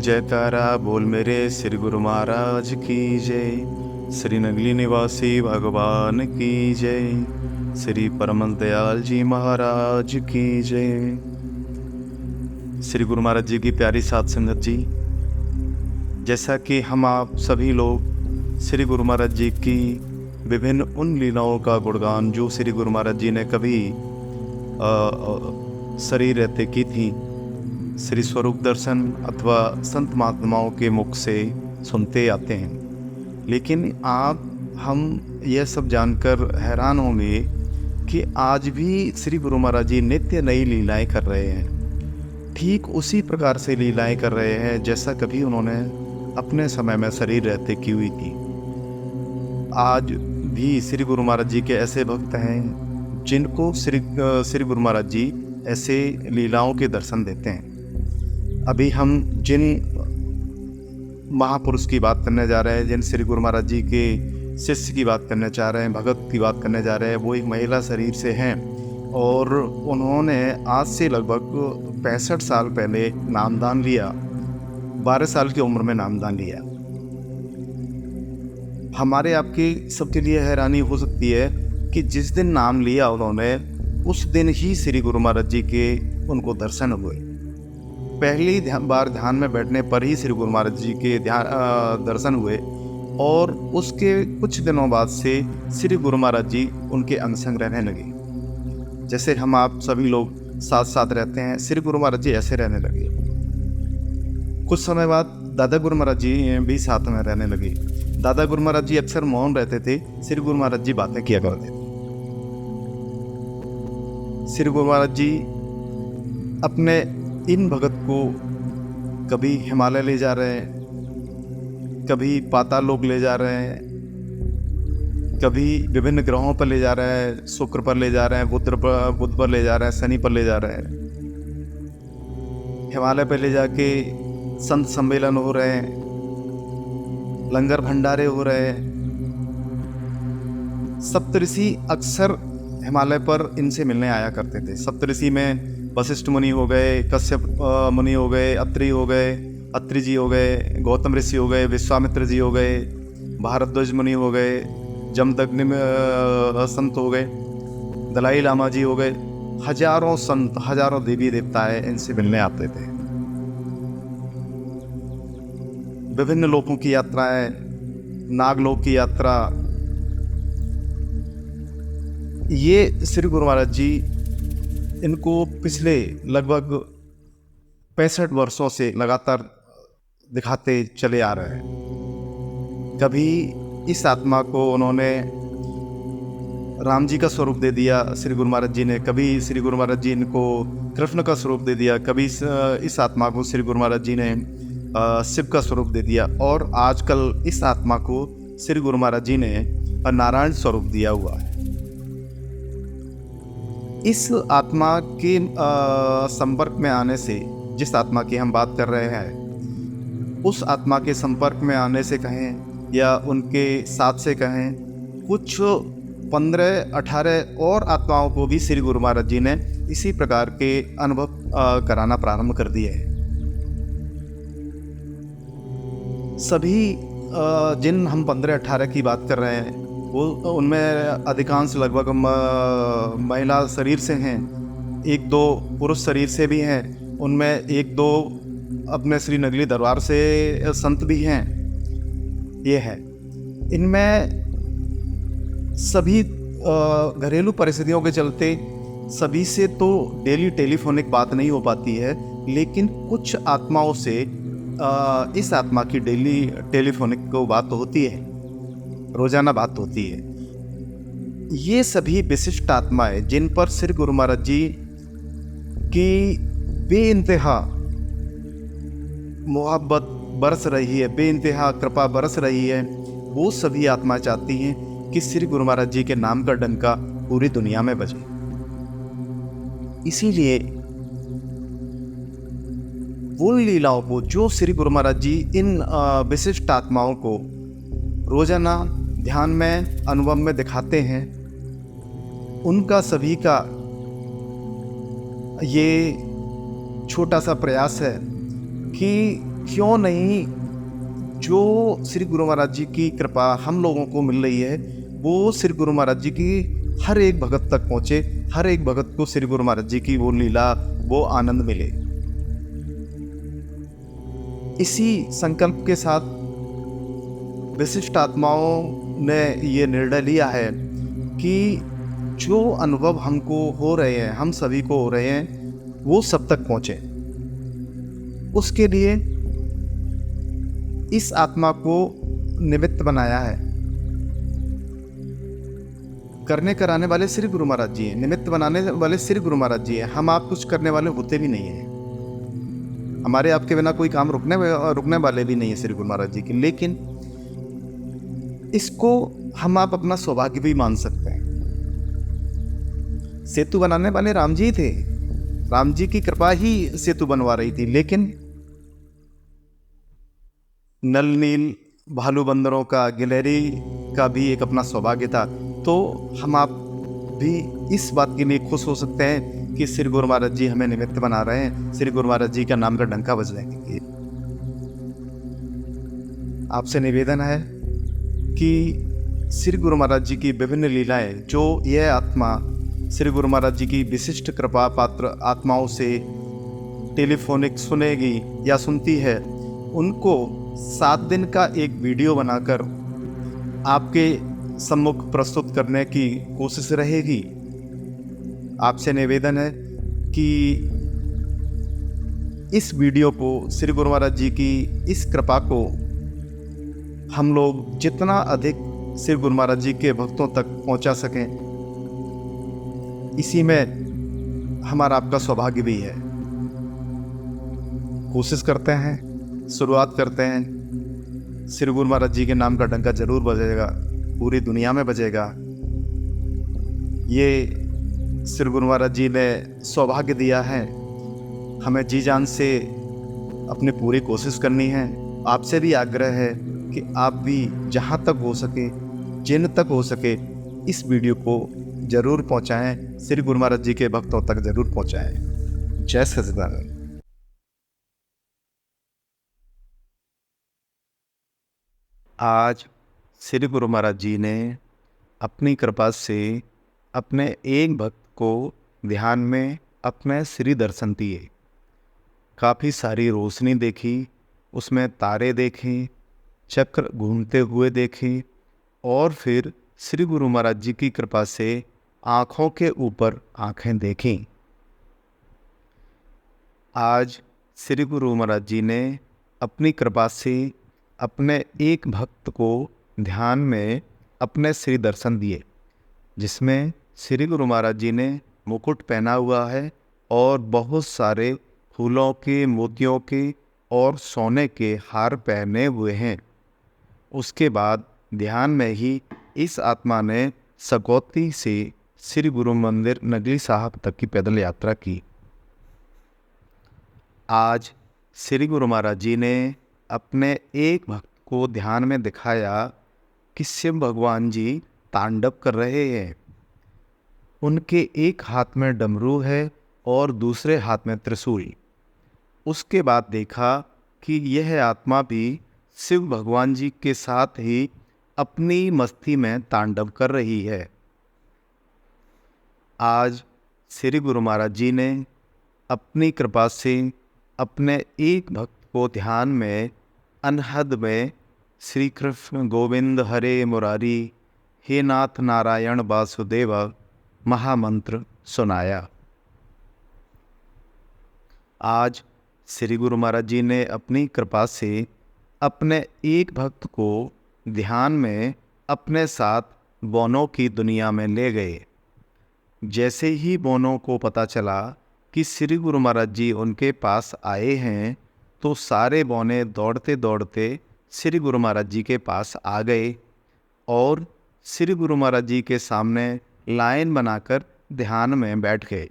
जयकारा बोल मेरे श्री गुरु महाराज की जय। श्री नगली निवासी भगवान की जय। श्री परम दयाल जी महाराज की जय। श्री गुरु महाराज जी की प्यारी साध संगत जी, जैसा कि हम आप सभी लोग श्री गुरु महाराज जी की विभिन्न उन लीलाओं का गुणगान जो श्री गुरु महाराज जी ने कभी शरीर रहते की थी, श्री स्वरूप दर्शन अथवा संत महात्माओं के मुख से सुनते आते हैं। लेकिन हम यह सब जानकर हैरान होंगे कि आज भी श्री गुरु महाराज जी नित्य नई लीलाएं कर रहे हैं। ठीक उसी प्रकार से लीलाएं कर रहे हैं जैसा कभी उन्होंने अपने समय में शरीर रहते की हुई थी। आज भी श्री गुरु महाराज जी के ऐसे भक्त हैं जिनको श्री गुरु महाराज जी ऐसे लीलाओं के दर्शन देते हैं। अभी हम जिन महापुरुष की बात करने जा रहे हैं, जिन श्री गुरु महाराज जी के शिष्य की बात करने चाह रहे हैं, भगत की बात करने जा रहे हैं, वो एक महिला शरीर से हैं और उन्होंने आज से लगभग 65 साल पहले नामदान लिया। 12 साल की उम्र में नामदान लिया। हमारे आपके सबके लिए हैरानी हो सकती है कि जिस दिन नाम लिया उन्होंने, उस दिन ही श्री गुरु महाराज जी के उनको दर्शन हुए। पहली बार ध्यान में बैठने पर ही श्री गुरु महाराज जी के दर्शन हुए और उसके कुछ दिनों बाद से श्री गुरु महाराज जी उनके अंग संग रहने लगे। जैसे हम आप सभी लोग साथ साथ रहते हैं, श्री गुरु महाराज जी ऐसे रहने लगे। कुछ समय बाद दादा गुरु महाराज जी भी साथ में रहने लगे। दादा गुरु महाराज जी अक्सर मौन रहते थे, श्री गुरु महाराज जी बातें किया करते थे। श्री गुरु महाराज जी अपने इन भगत को कभी हिमालय ले जा रहे हैं, कभी पाताल लोक ले जा रहे हैं, कभी विभिन्न ग्रहों पर ले जा रहे हैं, शुक्र पर ले जा रहे हैं, बुध पर ले जा रहे हैं, शनि पर ले जा रहे हैं। हिमालय पर ले जाके संत सम्मेलन हो रहे हैं, लंगर भंडारे हो रहे हैं। सप्तऋषि अक्सर हिमालय पर इनसे मिलने आया करते थे। सप्तऋषि में वशिष्ठ मुनि हो गए, कश्यप मुनि हो गए, अत्रि जी हो गए, गौतम ऋषि हो गए, विश्वामित्र जी हो गए, भारद्वाज मुनि हो गए, जमदग्नि संत हो गए, दलाई लामा जी हो गए। हजारों संत, हजारों देवी देवताएं इनसे मिलने आते थे। विभिन्न लोकों की यात्राएं, नागलोक की यात्रा, ये श्री गुरु महाराज जी इनको पिछले लगभग 65 वर्षों से लगातार दिखाते चले आ रहे हैं। कभी इस आत्मा को उन्होंने राम जी का स्वरूप दे दिया श्री गुरु महाराज जी ने, कभी श्री गुरु महाराज जी इनको कृष्ण का स्वरूप दे दिया, कभी इस आत्मा को श्री गुरु महाराज जी ने शिव का स्वरूप दे दिया और आजकल इस आत्मा को श्री गुरु महाराज जी ने नारायण स्वरूप दिया हुआ है। इस आत्मा के संपर्क में आने से, जिस आत्मा की हम बात कर रहे हैं, उस आत्मा के संपर्क में आने से कहें या उनके साथ से कहें, कुछ 15-18 और आत्माओं को भी श्री गुरु महाराज जी ने इसी प्रकार के अनुभव कराना प्रारंभ कर दिए हैं। सभी जिन हम 15-18 की बात कर रहे हैं, वो उनमें अधिकांश लगभग महिला शरीर से हैं, 1-2 पुरुष शरीर से भी हैं, उनमें 1-2 अपने श्री नगली दरबार से संत भी हैं। ये है, इनमें सभी घरेलू परिस्थितियों के चलते सभी से तो डेली टेलीफोनिक बात नहीं हो पाती है, लेकिन कुछ आत्माओं से इस आत्मा की डेली टेलीफोनिक को बात होती है, रोजाना बात होती है। ये सभी विशिष्ट आत्माएं जिन पर श्री गुरु महाराज जी की बेइंतहा मोहब्बत बरस रही है, बेइंतहा कृपा बरस रही है, वो सभी आत्माएं चाहती हैं कि श्री गुरु महाराज जी के नाम का डंका पूरी दुनिया में बजे। इसीलिए वो लीलाओं को जो श्री गुरु महाराज जी इन विशिष्ट आत्माओं को रोजाना ध्यान में, अनुभव में दिखाते हैं, उनका सभी का ये छोटा सा प्रयास है कि क्यों नहीं जो श्री गुरु महाराज जी की कृपा हम लोगों को मिल रही है वो श्री गुरु महाराज जी की हर एक भगत तक पहुंचे, हर एक भगत को श्री गुरु महाराज जी की वो लीला, वो आनंद मिले। इसी संकल्प के साथ विशिष्ट आत्माओं ने ये निर्णय लिया है कि जो अनुभव हमको हो रहे हैं, हम सभी को हो रहे हैं, वो सब तक पहुंचे। उसके लिए इस आत्मा को निमित्त बनाया है। करने कराने वाले श्री गुरु महाराज जी हैं, निमित्त बनाने वाले श्री गुरु महाराज जी हैं। हम आप कुछ करने वाले होते भी नहीं हैं, हमारे आपके बिना कोई काम रुकने वाले भी नहीं है श्री गुरु महाराज जी की। लेकिन इसको हम आप अपना सौभाग्य भी मान सकते हैं। सेतु बनाने वाले राम जी थे, राम जी की कृपा ही सेतु बनवा रही थी, लेकिन नल नील भालू बंदरों का, गिलहरी का भी एक अपना सौभाग्य था। तो हम आप भी इस बात के लिए खुश हो सकते हैं कि श्री गुरु महाराज जी हमें निमित्त बना रहे हैं, श्री गुरु महाराज जी का नाम का डंका बजने के लिए। आपसे निवेदन है कि श्री गुरु महाराज जी की विभिन्न लीलाएं जो यह आत्मा श्री गुरु महाराज जी की विशिष्ट कृपा पात्र आत्माओं से टेलीफोनिक सुनेगी या सुनती है, उनको 7 दिन का एक वीडियो बनाकर आपके सम्मुख प्रस्तुत करने की कोशिश रहेगी। आपसे निवेदन है कि इस वीडियो को, श्री गुरु महाराज जी की इस कृपा को हम लोग जितना अधिक श्री गुरु महाराज जी के भक्तों तक पहुंचा सकें, इसी में हमारा आपका सौभाग्य भी है। कोशिश करते हैं, शुरुआत करते हैं। श्री गुरु महाराज जी के नाम का डंका जरूर बजेगा, पूरी दुनिया में बजेगा। ये श्री गुरु महाराज जी ने सौभाग्य दिया है, हमें जी जान से अपनी पूरी कोशिश करनी है। आपसे भी आग्रह है कि आप भी जहाँ तक हो सके, जिन तक हो सके, इस वीडियो को जरूर पहुँचाएँ, श्री गुरु महाराज जी के भक्तों तक जरूर पहुँचाएँ। जय सच्चिदानंद। आज श्री गुरु महाराज जी ने अपनी कृपा से अपने एक भक्त को ध्यान में अपने श्री दर्शन दिए। काफ़ी सारी रोशनी देखी, उसमें तारे देखे, चक्र घूमते हुए देखे, और फिर श्री गुरु महाराज जी की कृपा से आँखों के ऊपर आँखें देखीं। आज श्री गुरु महाराज जी ने अपनी कृपा से अपने एक भक्त को ध्यान में अपने श्री दर्शन दिए, जिसमें श्री गुरु महाराज जी ने मुकुट पहना हुआ है और बहुत सारे फूलों के, मोतियों के और सोने के हार पहने हुए हैं। उसके बाद ध्यान में ही इस आत्मा ने सकौती से श्री गुरु मंदिर नगली साहब तक की पैदल यात्रा की। आज श्री गुरु महाराज जी ने अपने एक भक्त को ध्यान में दिखाया कि शिव भगवान जी तांडव कर रहे हैं। उनके एक हाथ में डमरू है और दूसरे हाथ में त्रिशूल। उसके बाद देखा कि यह आत्मा भी शिव भगवान जी के साथ ही अपनी मस्ती में तांडव कर रही है। आज श्री गुरु महाराज जी ने अपनी कृपा से अपने एक भक्त को ध्यान में अनहद में श्री कृष्ण गोविंद हरे मुरारी हे नाथ नारायण वासुदेव महामंत्र सुनाया। आज श्री गुरु महाराज जी ने अपनी कृपा से अपने एक भक्त को ध्यान में अपने साथ बौनों की दुनिया में ले गए। जैसे ही बौनों को पता चला कि श्री गुरु महाराज जी उनके पास आए हैं, तो सारे बौने दौड़ते दौड़ते श्री गुरु महाराज जी के पास आ गए और श्री गुरु महाराज जी के सामने लाइन बनाकर ध्यान में बैठ गए।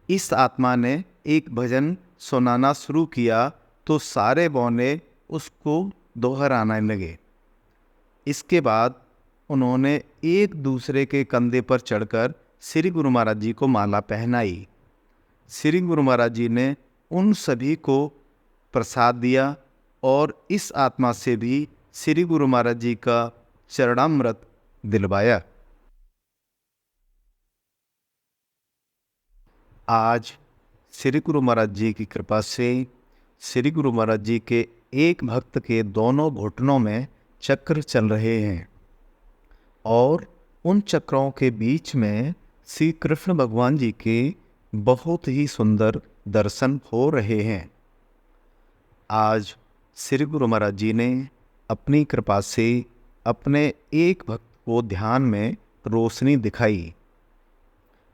इस आत्मा ने एक भजन सुनाना शुरू किया तो सारे बौने उसको दोहराने लगे। इसके बाद उन्होंने एक दूसरे के कंधे पर चढ़कर श्री गुरु महाराज जी को माला पहनाई। श्री गुरु महाराज जी ने उन सभी को प्रसाद दिया और इस आत्मा से भी श्री गुरु महाराज जी का चरणामृत दिलवाया। आज श्री गुरु महाराज जी की कृपा से श्री गुरु महाराज जी के एक भक्त के दोनों घुटनों में चक्र चल रहे हैं और उन चक्रों के बीच में श्री कृष्ण भगवान जी के बहुत ही सुंदर दर्शन हो रहे हैं। आज श्री गुरु महाराज जी ने अपनी कृपा से अपने एक भक्त को ध्यान में रोशनी दिखाई।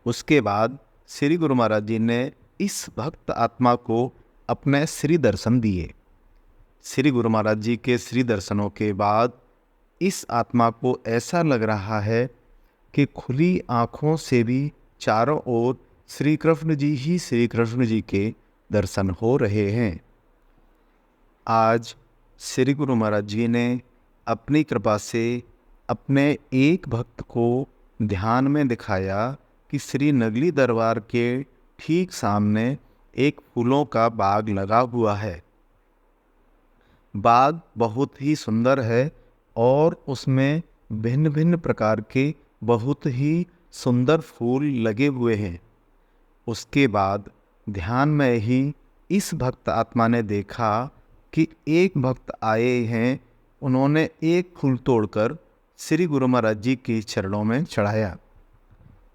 उसके बाद श्री गुरु महाराज जी ने इस भक्त आत्मा को अपने श्री दर्शन दिए। श्री गुरु महाराज जी के श्री दर्शनों के बाद इस आत्मा को ऐसा लग रहा है कि खुली आँखों से भी चारों ओर श्री कृष्ण जी ही श्री कृष्ण जी के दर्शन हो रहे हैं। आज श्री गुरु महाराज जी ने अपनी कृपा से अपने एक भक्त को ध्यान में दिखाया कि श्री नगली दरबार के ठीक सामने एक फूलों का बाग लगा हुआ है। बाग बहुत ही सुंदर है और उसमें भिन्न भिन्न प्रकार के बहुत ही सुंदर फूल लगे हुए हैं। उसके बाद ध्यान में ही इस भक्त आत्मा ने देखा कि एक भक्त आए हैं, उन्होंने एक फूल तोड़कर श्री गुरु महाराज जी के चरणों में चढ़ाया।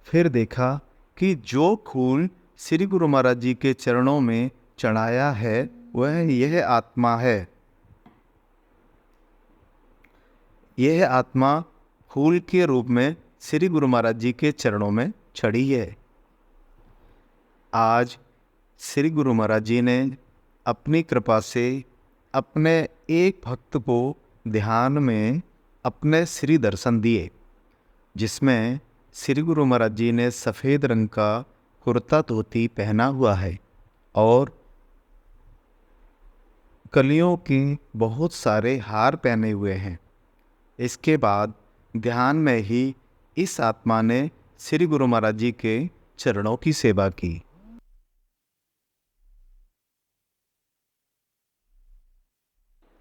फिर देखा कि जो फूल श्री गुरु महाराज जी के चरणों में चढ़ाया है वह यह आत्मा है। यह आत्मा फूल के रूप में श्री गुरु महाराज जी के चरणों में चढ़ी है। आज श्री गुरु महाराज जी ने अपनी कृपा से अपने एक भक्त को ध्यान में अपने श्री दर्शन दिए, जिसमें श्री गुरु महाराज जी ने सफ़ेद रंग का कुर्ता धोती पहना हुआ है और कलियों के बहुत सारे हार पहने हुए हैं। इसके बाद ध्यान में ही इस आत्मा ने श्री गुरु महाराज जी के चरणों की सेवा की।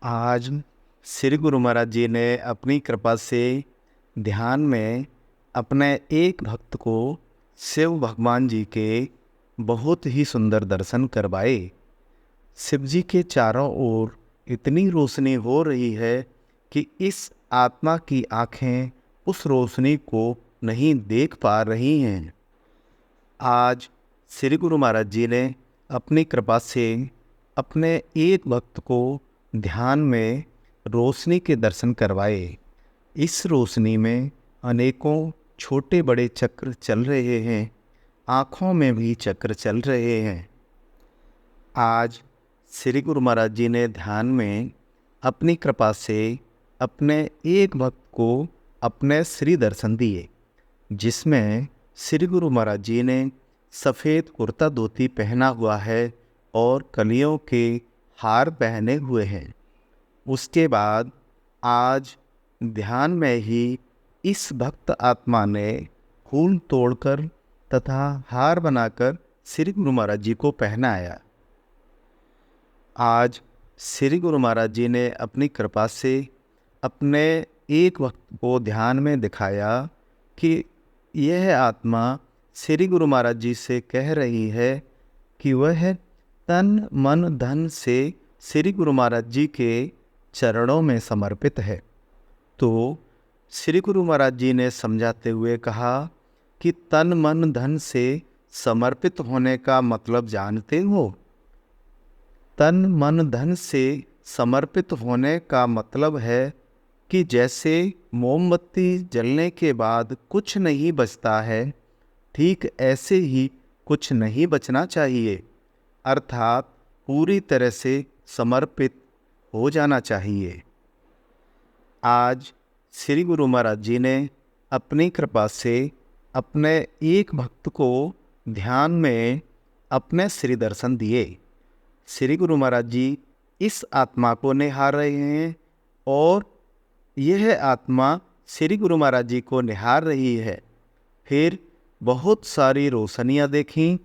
आज श्री गुरु महाराज जी ने अपनी कृपा से ध्यान में अपने एक भक्त को शिव भगवान जी के बहुत ही सुंदर दर्शन करवाए। शिव जी के चारों ओर इतनी रोशनी हो रही है कि इस आत्मा की आँखें उस रोशनी को नहीं देख पा रही हैं। आज श्री गुरु महाराज जी ने अपनी कृपा से अपने एक भक्त को ध्यान में रोशनी के दर्शन करवाए। इस रोशनी में अनेकों छोटे बड़े चक्र चल रहे हैं, आँखों में भी चक्र चल रहे हैं। आज श्री गुरु महाराज जी ने ध्यान में अपनी कृपा से अपने एक भक्त को अपने श्री दर्शन दिए, जिसमें श्री गुरु महाराज जी ने सफ़ेद कुर्ता धोती पहना हुआ है और कलियों के हार पहने हुए हैं। उसके बाद आज ध्यान में ही इस भक्त आत्मा ने फूल तोड़कर तथा हार बनाकर श्री गुरु महाराज जी को पहनाया। आज श्री गुरु महाराज जी ने अपनी कृपा से अपने एक भक्त को ध्यान में दिखाया कि यह आत्मा श्री गुरु महाराज जी से कह रही है कि वह तन मन धन से श्री गुरु महाराज जी के चरणों में समर्पित है। तो श्री गुरु महाराज जी ने समझाते हुए कहा कि तन मन धन से समर्पित होने का मतलब जानते हो? तन मन धन से समर्पित होने का मतलब है कि जैसे मोमबत्ती जलने के बाद कुछ नहीं बचता है, ठीक ऐसे ही कुछ नहीं बचना चाहिए, अर्थात पूरी तरह से समर्पित हो जाना चाहिए। आज श्री गुरु महाराज जी ने अपनी कृपा से अपने एक भक्त को ध्यान में अपने श्री दर्शन दिए। श्री गुरु महाराज जी इस आत्मा को निहार रहे हैं और यह आत्मा श्री गुरु महाराज जी को निहार रही है। फिर बहुत सारी रोशनियाँ देखीं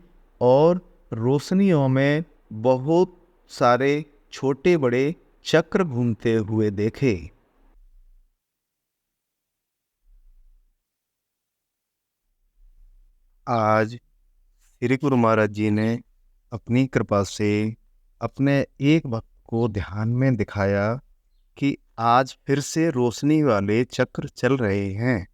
और रोशनियों में बहुत सारे छोटे बड़े चक्र घूमते हुए देखे। आज श्री गुरु महाराज जी ने अपनी कृपा से अपने एक भक्त को ध्यान में दिखाया कि आज फिर से रोशनी वाले चक्र चल रहे हैं।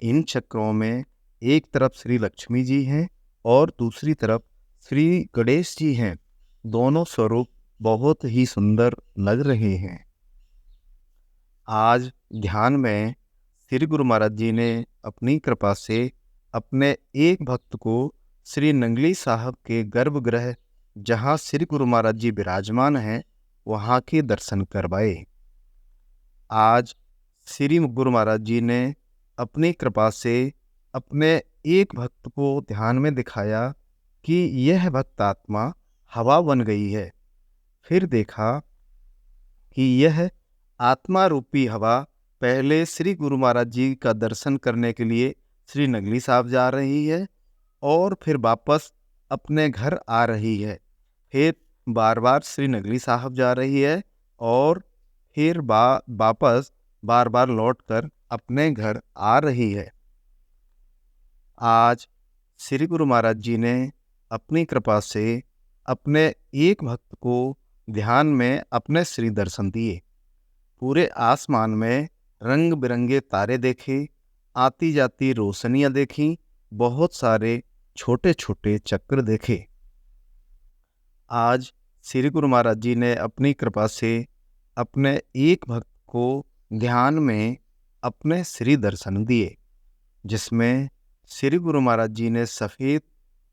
इन चक्रों में एक तरफ श्री लक्ष्मी जी हैं और दूसरी तरफ श्री गणेश जी हैं। दोनों स्वरूप बहुत ही सुंदर लग रहे हैं। आज ध्यान में श्री गुरु महाराज जी ने अपनी कृपा से अपने एक भक्त को श्री नंगली साहब के गर्भगृह, जहाँ श्री गुरु महाराज जी विराजमान हैं, वहाँ के दर्शन करवाए। आज श्री गुरु महाराज जी ने अपनी कृपा से अपने एक भक्त को ध्यान में दिखाया कि यह भक्त आत्मा हवा बन गई है। फिर देखा कि यह आत्मा रूपी हवा पहले श्री गुरु महाराज जी का दर्शन करने के लिए श्री नंगली साहब जा रही है और फिर वापस अपने घर आ रही है। फिर बार बार श्री नंगली साहब जा रही है और फिर वापस बार बार लौटकर अपने घर आ रही है। आज श्री गुरु महाराज जी ने अपनी कृपा से अपने एक भक्त को ध्यान में अपने श्री दर्शन दिए। पूरे आसमान में रंग बिरंगे तारे देखे, आती जाती रोशनियां देखी, बहुत सारे छोटे छोटे चक्र देखे। आज श्री गुरु महाराज जी ने अपनी कृपा से अपने एक भक्त को ध्यान में अपने श्री दर्शन दिए, जिसमें श्री गुरु महाराज जी ने सफ़ेद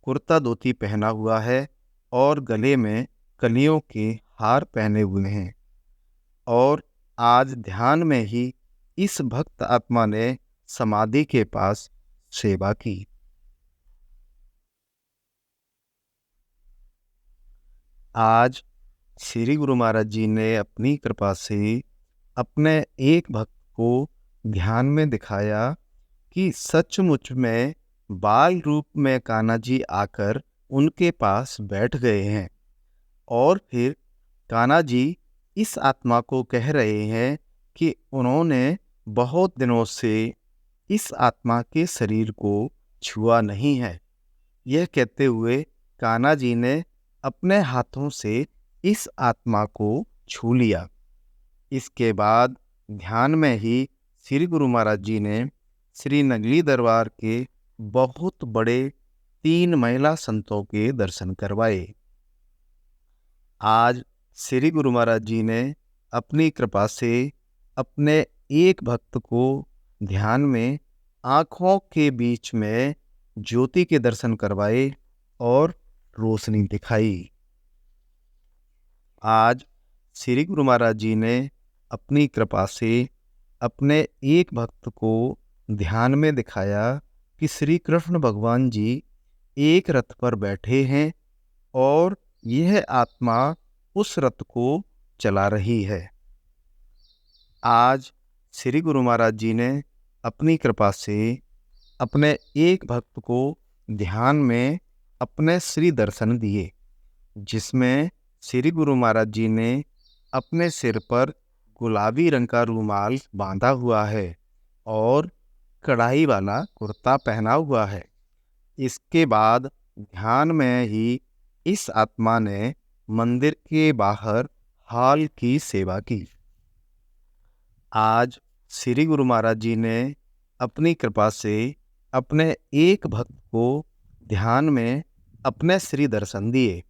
कुर्ता धोती पहना हुआ है और गले में कलियों के हार पहने हुए हैं। और आज ध्यान में ही इस भक्त आत्मा ने समाधि के पास सेवा की। आज श्री गुरु महाराज जी ने अपनी कृपा से अपने एक भक्त को ध्यान में दिखाया कि सचमुच में बाल रूप में कान्हा जी आकर उनके पास बैठ गए हैं। और फिर कान्हा जी इस आत्मा को कह रहे हैं कि उन्होंने बहुत दिनों से इस आत्मा के शरीर को छुआ नहीं है। यह कहते हुए कान्हा जी ने अपने हाथों से इस आत्मा को छू लिया। इसके बाद ध्यान में ही श्री गुरु महाराज जी ने श्री नंगली दरबार के बहुत बड़े 3 महिला संतों के दर्शन करवाए। आज श्री गुरु महाराज जी ने अपनी कृपा से अपने एक भक्त को ध्यान में आँखों के बीच में ज्योति के दर्शन करवाए और रोशनी दिखाई। आज श्री गुरु महाराज जी ने अपनी कृपा से अपने एक भक्त को ध्यान में दिखाया कि श्री कृष्ण भगवान जी एक रथ पर बैठे हैं और यह आत्मा उस रथ को चला रही है। आज श्री गुरु महाराज जी ने अपनी कृपा से अपने एक भक्त को ध्यान में अपने श्री दर्शन दिए, जिसमें श्री गुरु महाराज जी ने अपने सिर पर गुलाबी रंग का रूमाल बांधा हुआ है और कढ़ाई वाला कुर्ता पहना हुआ है। इसके बाद ध्यान में ही इस आत्मा ने मंदिर के बाहर हाल की सेवा की। आज श्री गुरु महाराज जी ने अपनी कृपा से अपने एक भक्त को ध्यान में अपने श्री दर्शन दिए।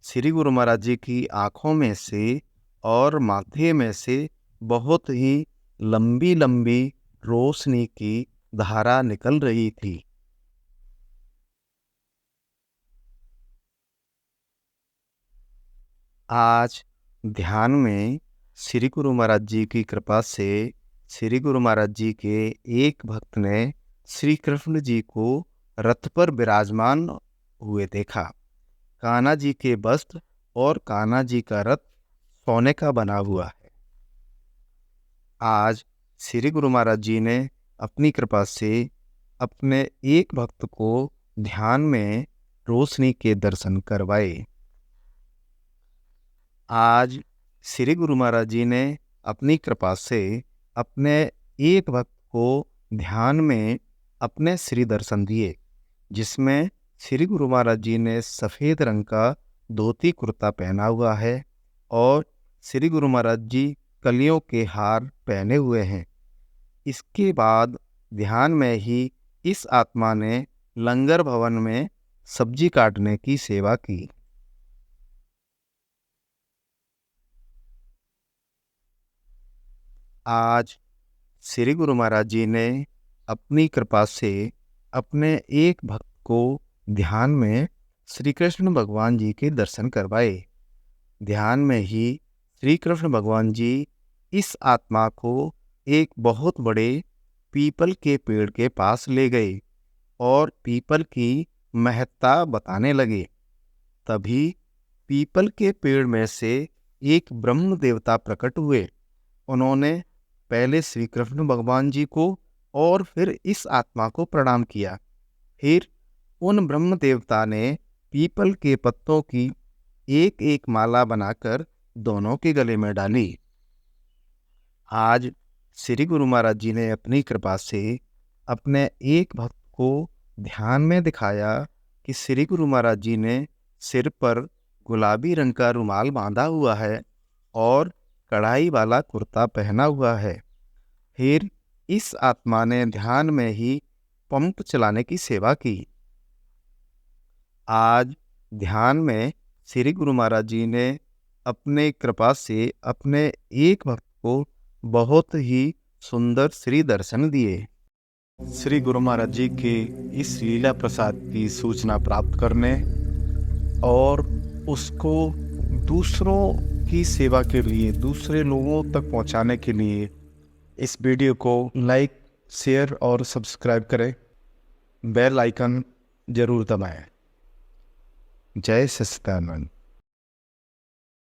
श्री गुरु महाराज जी की आँखों में से और माथे में से बहुत ही लंबी लंबी रोशनी की धारा निकल रही थी। आज ध्यान में श्री गुरु महाराज जी की कृपा से श्री गुरु महाराज जी के एक भक्त ने श्री कृष्ण जी को रथ पर विराजमान हुए देखा। कान्हा जी के वस्त्र और कान्हा जी का रथ सोने का बना हुआ है। आज श्री गुरु महाराज जी ने अपनी कृपा से अपने एक भक्त को ध्यान में रोशनी के दर्शन करवाए। आज श्री गुरु महाराज जी ने अपनी कृपा से अपने एक भक्त को ध्यान में अपने श्री दर्शन दिए, जिसमें श्री गुरु महाराज जी ने सफ़ेद रंग का धोती कुर्ता पहना हुआ है और श्री गुरु महाराज जी कलियों के हार पहने हुए हैं। इसके बाद ध्यान में ही इस आत्मा ने लंगर भवन में सब्जी काटने की सेवा की। आज श्री गुरु महाराज जी ने अपनी कृपा से अपने एक भक्त को ध्यान में श्री कृष्ण भगवान जी के दर्शन करवाए। ध्यान में ही श्री कृष्ण भगवान जी इस आत्मा को एक बहुत बड़े पीपल के पेड़ के पास ले गए और पीपल की महत्ता बताने लगे। तभी पीपल के पेड़ में से एक ब्रह्म देवता प्रकट हुए। उन्होंने पहले श्री कृष्ण भगवान जी को और फिर इस आत्मा को प्रणाम किया। फिर उन ब्रह्म देवता ने पीपल के पत्तों की एक एक माला बनाकर दोनों के गले में डाली। आज श्री गुरु महाराज जी ने अपनी कृपा से अपने एक भक्त को ध्यान में दिखाया कि श्री गुरु महाराज जी ने सिर पर गुलाबी रंग का रुमाल बांधा हुआ है और कढ़ाई वाला कुर्ता पहना हुआ है। फिर इस आत्मा ने ध्यान में ही पंप चलाने की सेवा की। आज ध्यान में श्री गुरु महाराज जी ने अपने कृपा से अपने एक भक्त को बहुत ही सुंदर श्री दर्शन दिए। श्री गुरु महाराज जी के इस लीला प्रसाद की सूचना प्राप्त करने और उसको दूसरों की सेवा के लिए, दूसरे लोगों तक पहुंचाने के लिए इस वीडियो को लाइक, शेयर और सब्सक्राइब करें। बेल आइकन जरूर दबाएं। जय सच्चिदानंद।